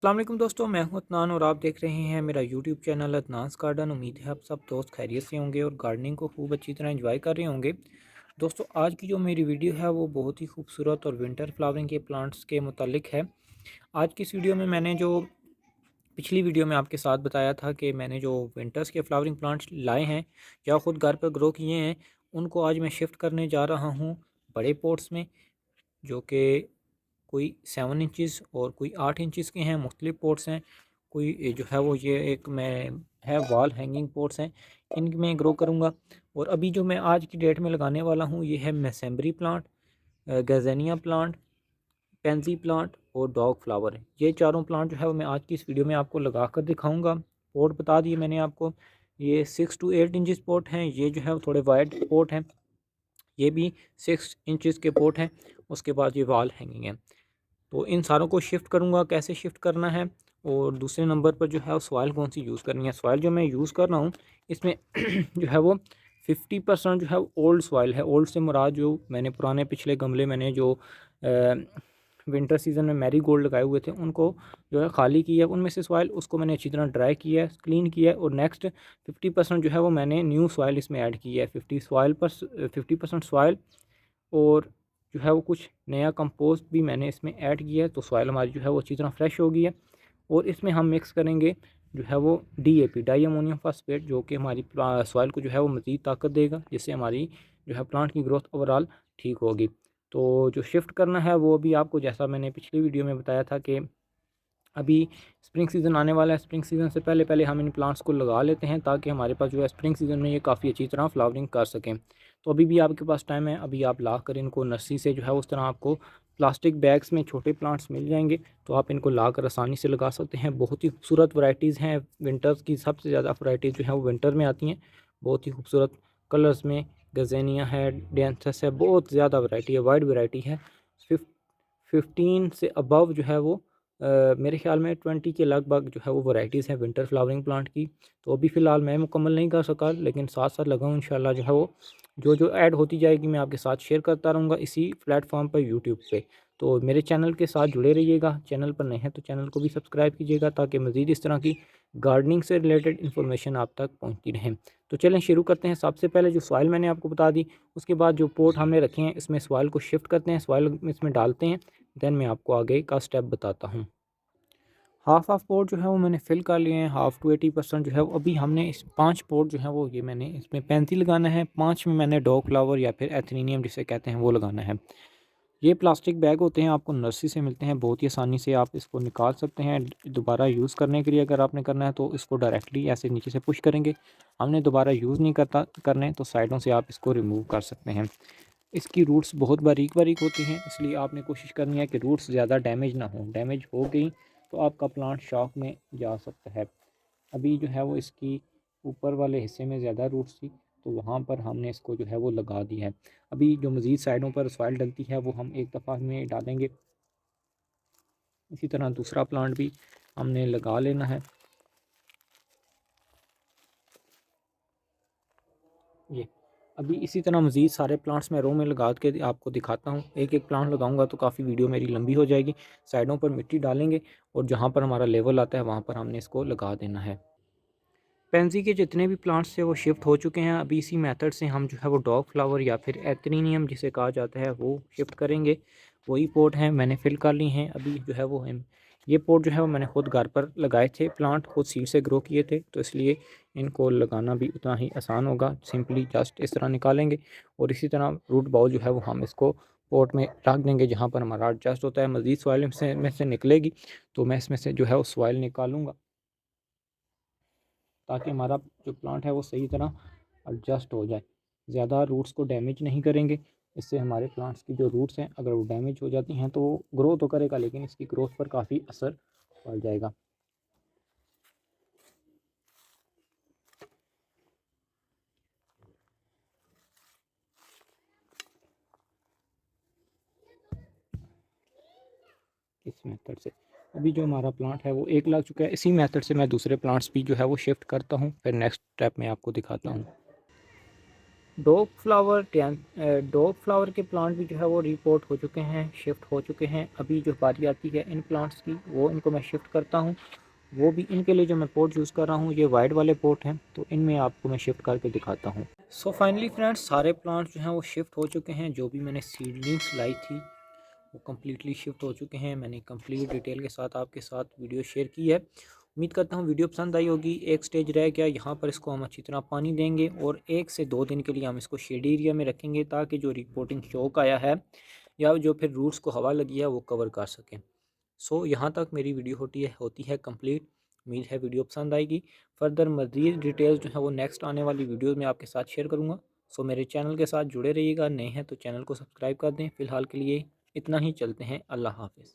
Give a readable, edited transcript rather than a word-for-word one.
अस्सलाम वालेकुम दोस्तों, मैं हूं अदनान और आप देख रहे हैं मेरा यूट्यूब चैनल अदनास गार्डन। उम्मीद है आप सब दोस्त खैरियत से होंगे और गार्डनिंग को खूब अच्छी तरह एंजॉय कर रहे होंगे। दोस्तों, आज की जो मेरी वीडियो है वो बहुत ही खूबसूरत और विंटर फ्लावरिंग के प्लांट्स के मुतालिक है। आज की इस वीडियो में मैंने जो पिछली वीडियो में आपके साथ बताया था कि मैंने जो विंटर्स के फ्लावरिंग प्लांट्स लाए हैं या ख़ुद घर पर ग्रो किए हैं, उनको आज मैं शिफ्ट करने जा रहा हूँ बड़े पॉट्स में, जो कि कोई 7 इंचज़ और कोई 8 इंचज़ के हैं। मुख्तलिफ पॉट्स हैं। कोई जो है वो ये एक मैं है वॉल हैंगिंग पॉट्स हैं, इनमें ग्रो करूँगा। और अभी जो मैं आज की डेट में लगाने वाला हूँ ये है मैसेम्बरी प्लांट, गज़ेनिया प्लांट, पेंसी प्लांट और डॉग फ्लावर है। ये चारों प्लांट जो है वो मैं आज की इस वीडियो में आपको लगा कर दिखाऊंगा। पॉट बता दिए मैंने आपको, ये 6 to 8 इंचज़ पॉट हैं। ये जो है वो थोड़े वाइड पॉट हैं, ये भी 6 इंचज़ के पॉट हैं। उसके बाद ये वॉल हैंगिंग है। तो इन सारों को शिफ्ट करूँगा, कैसे शिफ्ट करना है और दूसरे नंबर पर जो है सॉइल कौन सी यूज़ करनी है। सॉइल जो मैं यूज़ कर रहा हूँ इसमें जो है वो 50% जो है ओल्ड सॉइल है। ओल्ड से मुराद जो मैंने पुराने पिछले गमले मैंने जो विंटर सीज़न में मैरी गोल्ड लगाए हुए थे उनको जो है खाली किया है, उनमें से सॉइल उसको मैंने अच्छी तरह ड्राई किया है, क्लीन किया है। और नेक्स्ट 50% जो है वो मैंने न्यू सॉइल इसमें ऐड की है। 50% सॉइल और जो है वो कुछ नया कंपोस्ट भी मैंने इसमें ऐड किया है, तो सॉइल हमारी जो है वो अच्छी तरह फ्रेश हो गई है। और इसमें हम मिक्स करेंगे जो है वो डीएपी, डाई अमोनियम फास्फेट, जो कि हमारी सॉइल को जो है वो मज़ीद ताकत देगा, जिससे हमारी जो है प्लांट की ग्रोथ ओवरऑल ठीक होगी। तो जो शिफ्ट करना है वो अभी आपको, जैसा मैंने पिछली वीडियो में बताया था कि अभी स्प्रिंग सीज़न आने वाला है। स्प्रिंग सीज़न से पहले पहले हम इन प्लांट्स को लगा लेते हैं ताकि हमारे पास जो है स्प्रिंग सीज़न में ये काफ़ी अच्छी तरह फ्लावरिंग कर सकें। तो अभी भी आपके पास टाइम है, अभी आप ला कर इनको नर्सरी से जो है उस तरह आपको प्लास्टिक बैग्स में छोटे प्लांट्स मिल जाएंगे, तो आप इनको ला कर आसानी से लगा सकते हैं। बहुत ही खूबसूरत वैरायटीज़ हैं विंटर्स की, सबसे ज़्यादा वैरायटीज़ जो है वो विंटर में आती हैं। बहुत ही खूबसूरत कलर्स में गज़ेनिया है, डेंथस है, बहुत ज़्यादा वैरायटी है, वाइड वैरायटी है। 15 से अबव जो है वो मेरे ख़्याल में 20 के लगभग जो है वो वैराइटीज़ हैं विंटर फ्लावरिंग प्लांट की। तो अभी फ़िलहाल मैं मुकम्मल नहीं कर सका, लेकिन साथ-साथ लगा हूँ। इंशाल्लाह जो है वो जो ऐड होती जाएगी मैं आपके साथ शेयर करता रहूँगा इसी प्लेटफ़ॉर्म पर, यूट्यूब पे। तो मेरे चैनल के साथ जुड़े रहिएगा। चैनल पर नए हैं तो चैनल को भी सब्सक्राइब कीजिएगा ताकि मज़ीद इस तरह की गार्डनिंग से रिलेटेड इन्फॉर्मेशन आप तक पहुँचती रहे। तो चलें शुरू करते हैं। सबसे पहले जो सॉइल मैंने आपको बता दी, उसके बाद जो पॉट हमने रखे हैं इसमें सॉइल को शिफ्ट करते हैं, सॉइल इसमें डालते हैं, देन मैं आपको आगे का स्टेप बताता हूँ। हाफ़ पोट जो है वो मैंने फ़िल कर लिए हैं। हाफ़ टू 80% जो है वो अभी हमने इस 5 पोट जो है वो ये मैंने इसमें पेंथी लगाना है। 5 में मैंने डॉग फ्लावर या फिर एथेनियम जिसे कहते हैं वो लगाना है। ये प्लास्टिक बैग होते हैं, आपको नर्सरी से मिलते हैं, बहुत ही आसानी से आप इसको निकाल सकते हैं। दोबारा यूज़ करने के लिए अगर आपने करना है तो इसको डायरेक्टली ऐसे नीचे से पुश करेंगे। हमने दोबारा यूज़ नहीं करने तो साइडों से आप इसको रिमूव कर सकते हैं। इसकी रूट्स बहुत बारीक-बारीक होती हैं, इसलिए आपने कोशिश करनी है कि रूट्स ज़्यादा डैमेज ना हों। डैमेज हो गई तो आपका प्लांट शॉक में जा सकता है। अभी जो है वो इसकी ऊपर वाले हिस्से में ज़्यादा रूट्स थी, तो वहाँ पर हमने इसको जो है वो लगा दी है। अभी जो मज़ीद साइडों पर सॉइल डलती है वो हम एक दफ़ा में डालेंगे। इसी तरह दूसरा प्लांट भी हमने लगा लेना है। ये अभी इसी तरह मज़ीद सारे प्लांट्स मैं रो में लगा के आपको दिखाता हूँ। एक-एक प्लांट लगाऊंगा तो काफ़ी वीडियो मेरी लंबी हो जाएगी। साइडों पर मिट्टी डालेंगे और जहाँ पर हमारा लेवल आता है वहाँ पर हमने इसको लगा देना है। पेंसी के जितने भी प्लांट्स थे वो शिफ्ट हो चुके हैं। अभी इसी मेथड से हम जो है वो डॉग फ्लावर या फिर एथेनियम जिसे कहा जाता है वो शिफ्ट करेंगे। वही पॉट हैं मैंने फिल कर ली हैं। अभी जो है वो हम ये पॉट जो है वो मैंने खुद घर पर लगाए थे, प्लांट खुद सीड से ग्रो किए थे, तो इसलिए इनको लगाना भी उतना ही आसान होगा। सिंपली जस्ट इस तरह निकालेंगे और इसी तरह रूट बॉल जो है वो हम इसको पॉट में रख देंगे जहाँ पर हमारा एडजस्ट होता है। मज़ीद सॉइल में से निकलेगी तो मैं इसमें से जो है वो सॉइल निकालूँगा ताकि हमारा जो प्लांट है वो सही तरह एडजस्ट हो जाए। ज़्यादा रूट्स को डैमेज नहीं करेंगे, इससे हमारे प्लांट्स की जो रूट्स हैं अगर वो डैमेज हो जाती हैं तो ग्रो तो करेगा लेकिन इसकी ग्रोथ पर काफ़ी असर पड़ जाएगा। इस मेथड से अभी जो हमारा प्लांट है वो एक लग चुका है। इसी मेथड से मैं दूसरे प्लांट्स भी जो है वो शिफ्ट करता हूँ, फिर नेक्स्ट स्टेप में आपको दिखाता हूँ। डॉग फ्लावर के प्लांट भी जो है वो रिपोर्ट हो चुके हैं, शिफ्ट हो चुके हैं। अभी जो बारी आती है इन प्लांट्स की, वो इनको मैं शिफ्ट करता हूँ। वो भी इनके लिए जो मैं पोट यूज़ कर रहा हूँ ये वाइट वाले पोट हैं, तो इनमें आपको मैं शिफ्ट करके दिखाता हूँ। सो फाइनली फ्रेंड्स, सारे प्लांट्स जो हैं वो शिफ्ट हो चुके हैं। जो भी मैंने सीडलिंग्स लाई थी वो कम्प्लीटली शिफ्ट हो चुके हैं। मैंने कंप्लीट डिटेल के साथ आपके साथ वीडियो शेयर की है। उम्मीद करता हूँ वीडियो पसंद आई होगी। एक स्टेज रह गया, यहाँ पर इसको हम अच्छी तरह पानी देंगे और 1 से 2 दिन के लिए हम इसको शेड एरिया में रखेंगे, ताकि जो रिपोर्टिंग शौक आया है या जो फिर रूट्स को हवा लगी है वो कवर कर सकें। सो यहाँ तक मेरी वीडियो होती है कंप्लीट। उम्मीद है वीडियो पसंद आएगी। फर्दर मज़ीद डिटेल्स जो है वो नेक्स्ट आने वाली वीडियो में आपके साथ शेयर करूँगा। सो मेरे चैनल के साथ जुड़े रहिएगा। नए हैं तो चैनल को सब्सक्राइब कर दें। फ़िलहाल के लिए इतना ही, चलते हैं। अल्लाह हाफ़िज़।